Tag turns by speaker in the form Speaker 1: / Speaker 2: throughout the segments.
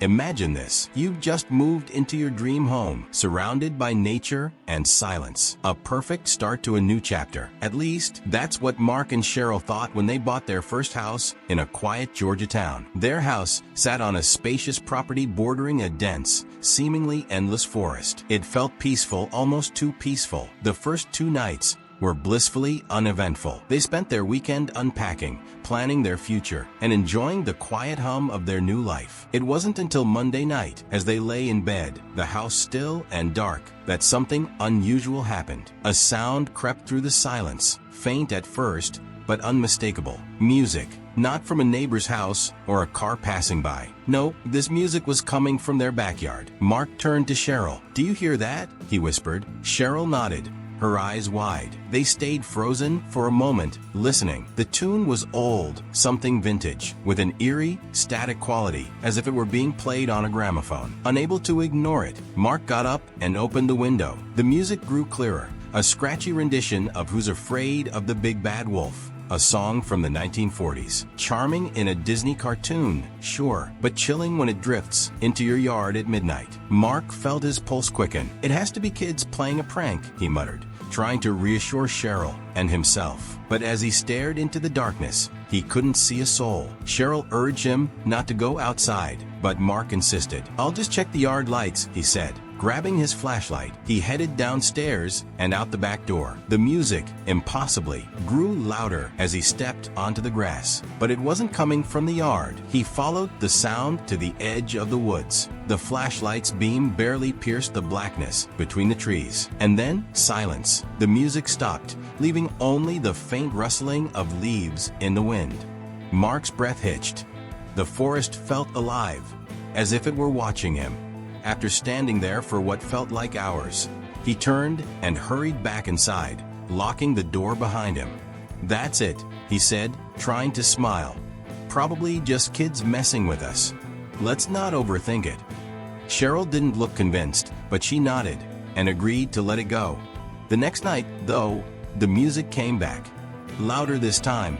Speaker 1: Imagine this. You've just moved into your dream home, surrounded by nature and silence. A perfect start to a new chapter. At least, that's what Mark and Cheryl thought when they bought their first house in a quiet Georgia town. Their house sat on a spacious property bordering a dense, seemingly endless forest. It felt peaceful, almost too peaceful. The first 2 nights were blissfully uneventful. They spent their weekend unpacking, planning their future, and enjoying the quiet hum of their new life. It wasn't until Monday night, as they lay in bed, the house still and dark, that something unusual happened. A sound crept through the silence, faint at first, but unmistakable. Music. Not from a neighbor's house or a car passing by. No, this music was coming from their backyard. Mark turned to Cheryl. "Do you hear that?" he whispered. Cheryl nodded, her eyes wide. They stayed frozen for a moment, listening. The tune was old, something vintage, with an eerie, static quality, as if it were being played on a gramophone. Unable to ignore it, Mark got up and opened the window. The music grew clearer, a scratchy rendition of Who's Afraid of the Big Bad Wolf, a song from the 1940s. Charming in a Disney cartoon, sure, but chilling when it drifts into your yard at midnight. Mark felt his pulse quicken. "It has to be kids playing a prank," he muttered, trying to reassure Cheryl and himself. But as he stared into the darkness, he couldn't see a soul. Cheryl urged him not to go outside, but Mark insisted. "I'll just check the yard lights," he said. Grabbing his flashlight, he headed downstairs and out the back door. The music, impossibly, grew louder as he stepped onto the grass. But it wasn't coming from the yard. He followed the sound to the edge of the woods. The flashlight's beam barely pierced the blackness between the trees. And then, silence. The music stopped, leaving only the faint rustling of leaves in the wind. Mark's breath hitched. The forest felt alive, as if it were watching him. After standing there for what felt like hours, he turned and hurried back inside, locking the door behind him. "That's it," he said, trying to smile. "Probably just kids messing with us. Let's not overthink it." Cheryl didn't look convinced, but she nodded and agreed to let it go. The next night, though, the music came back. Louder this time,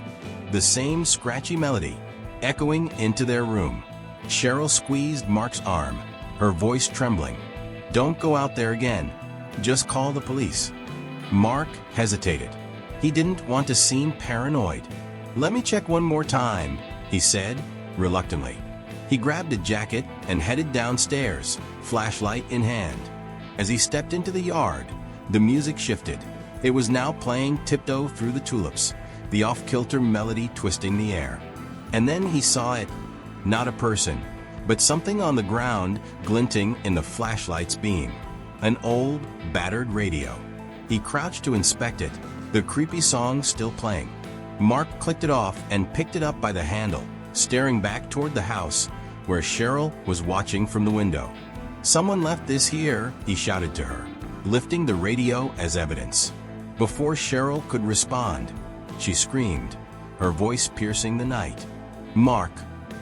Speaker 1: the same scratchy melody, echoing into their room. Cheryl squeezed Mark's arm, her voice trembling. "Don't go out there again. Just call the police." Mark hesitated. He didn't want to seem paranoid. "Let me check one more time," he said, reluctantly. He grabbed a jacket and headed downstairs, flashlight in hand. As he stepped into the yard, the music shifted. It was now playing Tiptoe Through the Tulips, the off-kilter melody twisting the air. And then he saw it. Not a person, but something on the ground glinting in the flashlight's beam. An old, battered radio. He crouched to inspect it, the creepy song still playing. Mark clicked it off and picked it up by the handle, staring back toward the house, where Cheryl was watching from the window. "Someone left this here," he shouted to her, lifting the radio as evidence. Before Cheryl could respond, she screamed, her voice piercing the night. "Mark,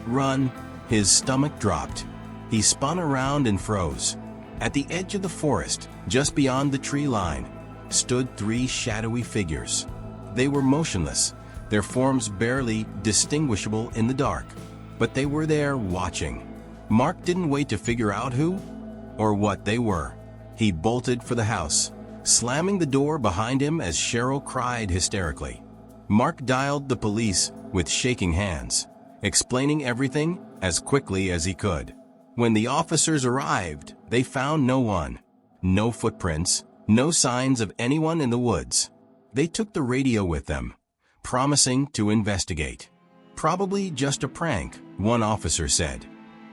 Speaker 1: run!" His stomach dropped. He spun around and froze. At the edge of the forest, just beyond the tree line, stood 3 shadowy figures. They were motionless, their forms barely distinguishable in the dark, but they were there watching. Mark didn't wait to figure out who or what they were. He bolted for the house, slamming the door behind him as Cheryl cried hysterically. Mark dialed the police with shaking hands, explaining everything as quickly as he could. When the officers arrived, they found no one. No footprints, no signs of anyone in the woods. They took the radio with them, promising to investigate. "Probably just a prank," one officer said.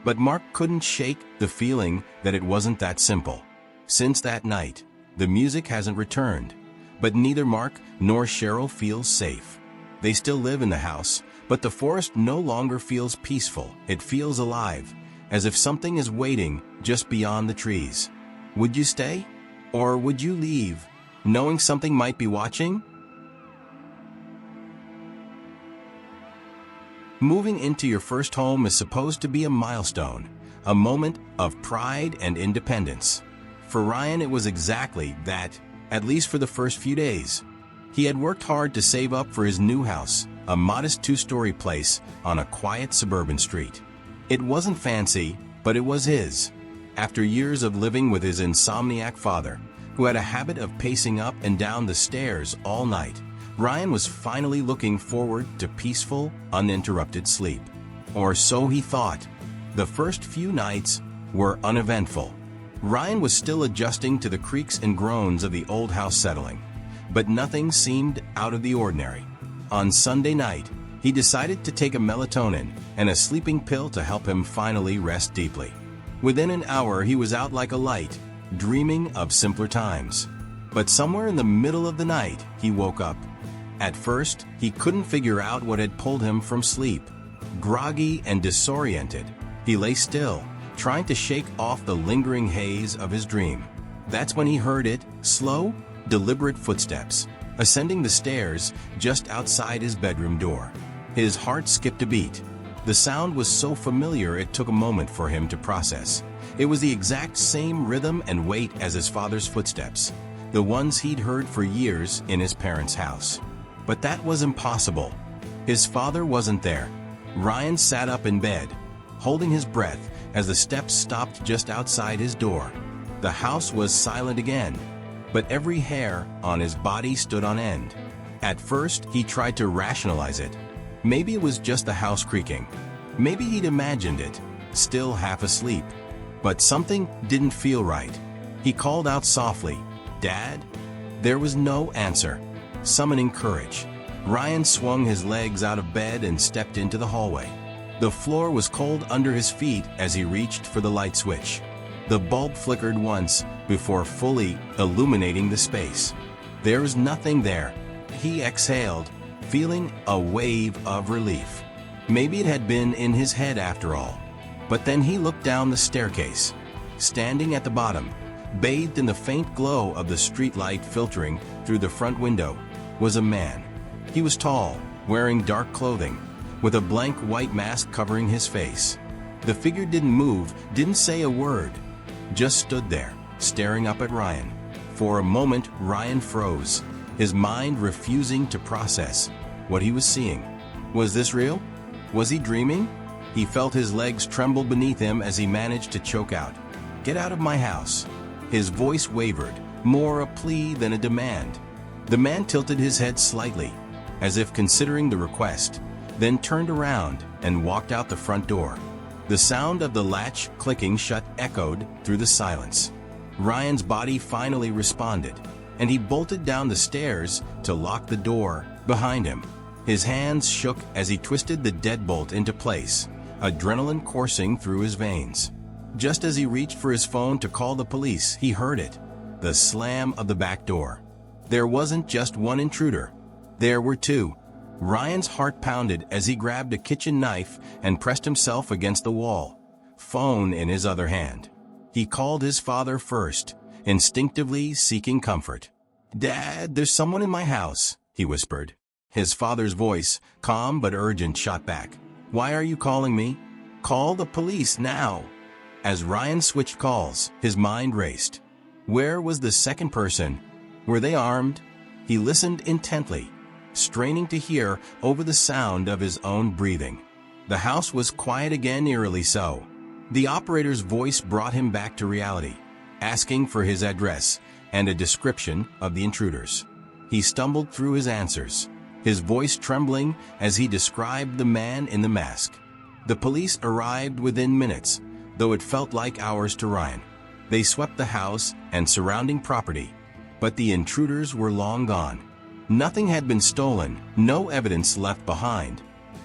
Speaker 1: But Mark couldn't shake the feeling that it wasn't that simple. Since that night, the music hasn't returned, but neither Mark nor Cheryl feels safe. They still live in the house, but the forest no longer feels peaceful. It feels alive, as if something is waiting just beyond the trees. Would you stay? Or would you leave, knowing something might be watching? Moving into your first home is supposed to be a milestone, a moment of pride and independence. For Ryan, it was exactly that, at least for the first few days. He had worked hard to save up for his new house, a modest 2-story place on a quiet suburban street. It wasn't fancy, but it was his. After years of living with his insomniac father, who had a habit of pacing up and down the stairs all night, Ryan was finally looking forward to peaceful, uninterrupted sleep. Or so he thought. The first few nights were uneventful. Ryan was still adjusting to the creaks and groans of the old house settling, but nothing seemed out of the ordinary. On Sunday night, he decided to take a melatonin and a sleeping pill to help him finally rest deeply. Within an hour, he was out like a light, dreaming of simpler times. But somewhere in the middle of the night, he woke up. At first, he couldn't figure out what had pulled him from sleep. Groggy and disoriented, he lay still, trying to shake off the lingering haze of his dream. That's when he heard it, slow, deliberate footsteps, ascending the stairs just outside his bedroom door. His heart skipped a beat. The sound was so familiar it took a moment for him to process. It was the exact same rhythm and weight as his father's footsteps, the ones he'd heard for years in his parents' house. But that was impossible. His father wasn't there. Ryan sat up in bed, holding his breath as the steps stopped just outside his door. The house was silent again, but every hair on his body stood on end. At first, he tried to rationalize it. Maybe it was just the house creaking. Maybe he'd imagined it, still half asleep. But something didn't feel right. He called out softly, "Dad?" There was no answer. Summoning courage, Ryan swung his legs out of bed and stepped into the hallway. The floor was cold under his feet as he reached for the light switch. The bulb flickered once before fully illuminating the space. There was nothing there. He exhaled, feeling a wave of relief. Maybe it had been in his head after all. But then he looked down the staircase. Standing at the bottom, bathed in the faint glow of the streetlight filtering through the front window, was a man. He was tall, wearing dark clothing, with a blank white mask covering his face. The figure didn't move, didn't say a word, just stood there, staring up at Ryan. For a moment, Ryan froze, his mind refusing to process what he was seeing. Was this real? Was he dreaming? He felt his legs tremble beneath him as he managed to choke out, "Get out of my house." His voice wavered, more a plea than a demand. The man tilted his head slightly, as if considering the request, then turned around and walked out the front door. The sound of the latch clicking shut echoed through the silence. Ryan's body finally responded, and he bolted down the stairs to lock the door behind him. His hands shook as he twisted the deadbolt into place, adrenaline coursing through his veins. Just as he reached for his phone to call the police, he heard it, the slam of the back door. There wasn't just one intruder. There were two. Ryan's heart pounded as he grabbed a kitchen knife and pressed himself against the wall, phone in his other hand. He called his father first, instinctively seeking comfort. "Dad, there's someone in my house," he whispered. His father's voice, calm but urgent, shot back. "Why are you calling me? Call the police now." As Ryan switched calls, his mind raced. Where was the second person? Were they armed? He listened intently, straining to hear over the sound of his own breathing. The house was quiet again, eerily so. The operator's voice brought him back to reality, asking for his address and a description of the intruders. He stumbled through his answers, his voice trembling as he described the man in the mask. The police arrived within minutes, though it felt like hours to Ryan. They swept the house and surrounding property, but the intruders were long gone. Nothing had been stolen, no evidence left behind,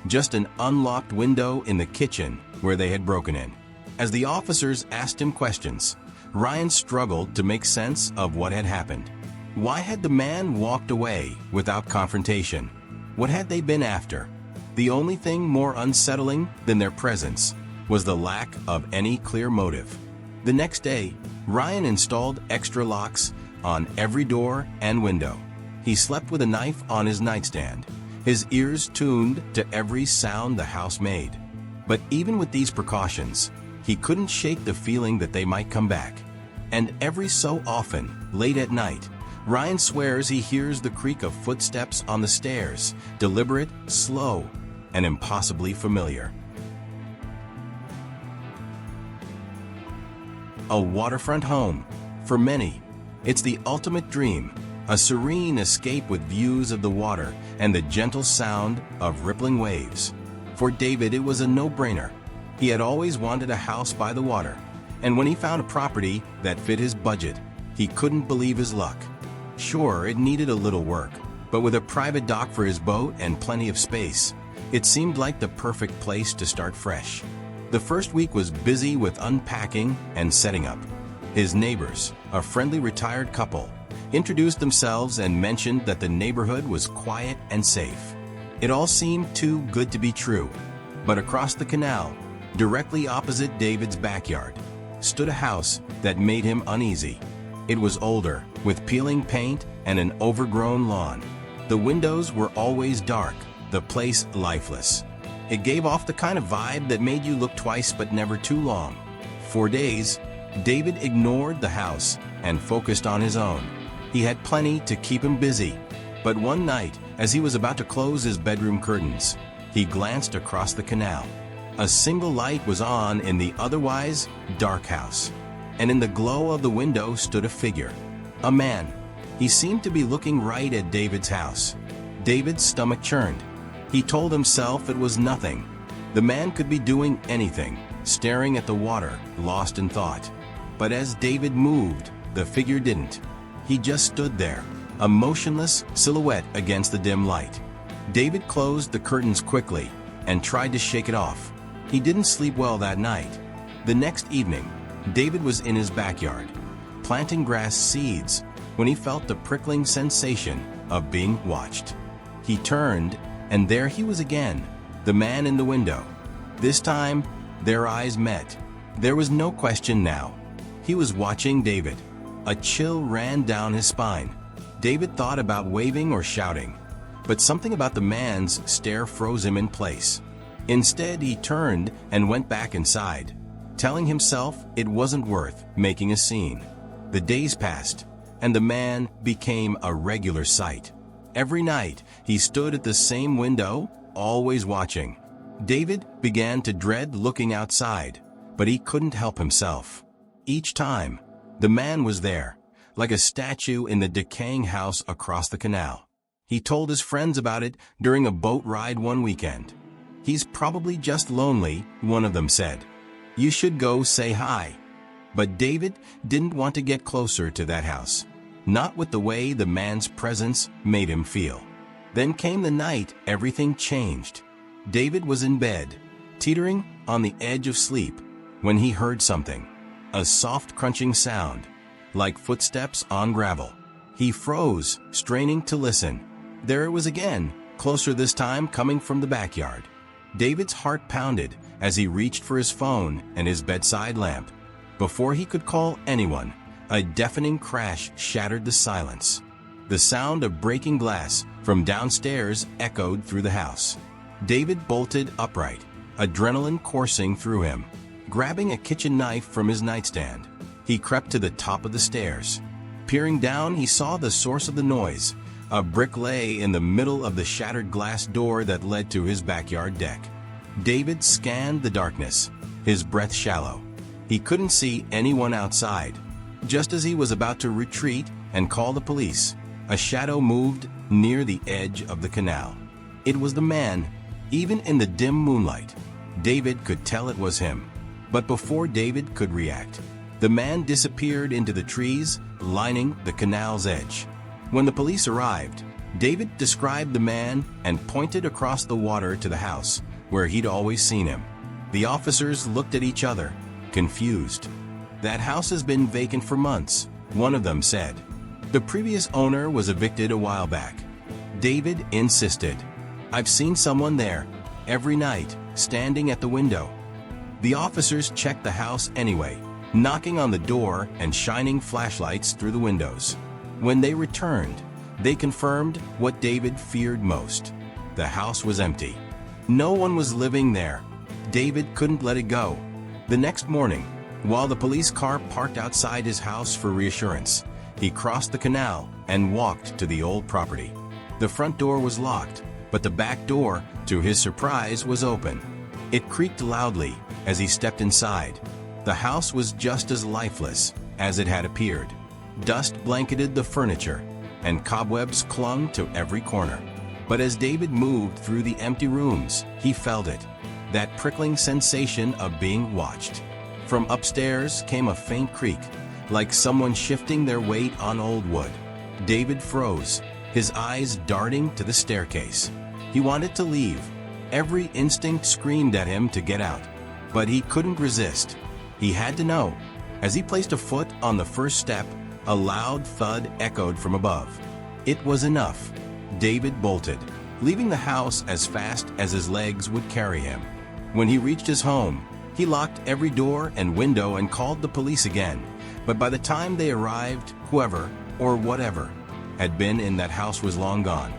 Speaker 1: just an unlocked window in the kitchen where they had broken in. As the officers asked him questions, Ryan struggled to make sense of what had happened. Why had the man walked away without confrontation? What had they been after? The only thing more unsettling than their presence was the lack of any clear motive. The next day, Ryan installed extra locks on every door and window. He slept with a knife on his nightstand, his ears tuned to every sound the house made. But even with these precautions, he couldn't shake the feeling that they might come back. And every so often, late at night, Ryan swears he hears the creak of footsteps on the stairs, deliberate, slow, and impossibly familiar. A waterfront home. For many, it's the ultimate dream, a serene escape with views of the water and the gentle sound of rippling waves. For David, it was a no-brainer. He had always wanted a house by the water, and when he found a property that fit his budget, he couldn't believe his luck. Sure, it needed a little work, but with a private dock for his boat and plenty of space, it seemed like the perfect place to start fresh. The first week was busy with unpacking and setting up. His neighbors, a friendly retired couple, introduced themselves and mentioned that the neighborhood was quiet and safe. It all seemed too good to be true. But across the canal, directly opposite David's backyard, stood a house that made him uneasy. It was older, with peeling paint and an overgrown lawn. The windows were always dark, the place lifeless. It gave off the kind of vibe that made you look twice but never too long. For days, David ignored the house and focused on his own. He had plenty to keep him busy. But one night, as he was about to close his bedroom curtains, he glanced across the canal. A single light was on in the otherwise dark house, and in the glow of the window stood a figure. A man. He seemed to be looking right at David's house. David's stomach churned. He told himself it was nothing. The man could be doing anything, staring at the water, lost in thought. But as David moved, the figure didn't. He just stood there, a motionless silhouette against the dim light. David closed the curtains quickly and tried to shake it off. He didn't sleep well that night. The next evening, David was in his backyard, planting grass seeds, when he felt the prickling sensation of being watched. He turned, and there he was again, the man in the window. This time, their eyes met. There was no question now. He was watching David. A chill ran down his spine. David thought about waving or shouting, but something about the man's stare froze him in place. Instead, he turned and went back inside, telling himself it wasn't worth making a scene. The days passed, and the man became a regular sight. Every night, he stood at the same window, always watching. David began to dread looking outside, but he couldn't help himself. Each time, the man was there, like a statue in the decaying house across the canal. He told his friends about it during a boat ride one weekend. "He's probably just lonely," one of them said. "You should go say hi." But David didn't want to get closer to that house, not with the way the man's presence made him feel. Then came the night everything changed. David was in bed, teetering on the edge of sleep, when he heard something, a soft crunching sound, like footsteps on gravel. He froze, straining to listen. There it was again, closer this time, coming from the backyard. David's heart pounded as he reached for his phone and his bedside lamp. Before he could call anyone, a deafening crash shattered the silence. The sound of breaking glass from downstairs echoed through the house. David bolted upright, adrenaline coursing through him. Grabbing a kitchen knife from his nightstand, he crept to the top of the stairs. Peering down, he saw the source of the noise. A brick lay in the middle of the shattered glass door that led to his backyard deck. David scanned the darkness, his breath shallow. He couldn't see anyone outside. Just as he was about to retreat and call the police, a shadow moved near the edge of the canal. It was the man. Even in the dim moonlight, David could tell it was him. But before David could react, the man disappeared into the trees lining the canal's edge. When the police arrived, David described the man and pointed across the water to the house, where he'd always seen him. The officers looked at each other, confused. "That house has been vacant for months," one of them said. "The previous owner was evicted a while back." David insisted. "I've seen someone there, every night, standing at the window." The officers checked the house anyway, knocking on the door and shining flashlights through the windows. When they returned, they confirmed what David feared most. The house was empty. No one was living there. David couldn't let it go. The next morning, while the police car parked outside his house for reassurance, he crossed the canal and walked to the old property. The front door was locked, but the back door, to his surprise, was open. It creaked loudly as he stepped inside. The house was just as lifeless as it had appeared. Dust blanketed the furniture, and cobwebs clung to every corner. But as David moved through the empty rooms, he felt it, that prickling sensation of being watched. From upstairs came a faint creak, like someone shifting their weight on old wood. David froze, his eyes darting to the staircase. He wanted to leave. Every instinct screamed at him to get out, but he couldn't resist. He had to know. As he placed a foot on the first step, a loud thud echoed from above. It was enough. David bolted, leaving the house as fast as his legs would carry him. When he reached his home, he locked every door and window and called the police again. But by the time they arrived, whoever or whatever had been in that house was long gone.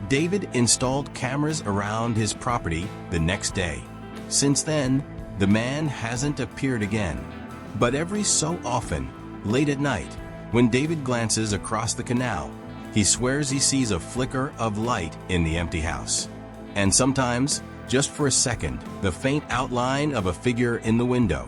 Speaker 1: David installed cameras around his property the next day. Since then, the man hasn't appeared again. But every so often, late at night, when David glances across the canal, he swears he sees a flicker of light in the empty house. And sometimes, just for a second, the faint outline of a figure in the window.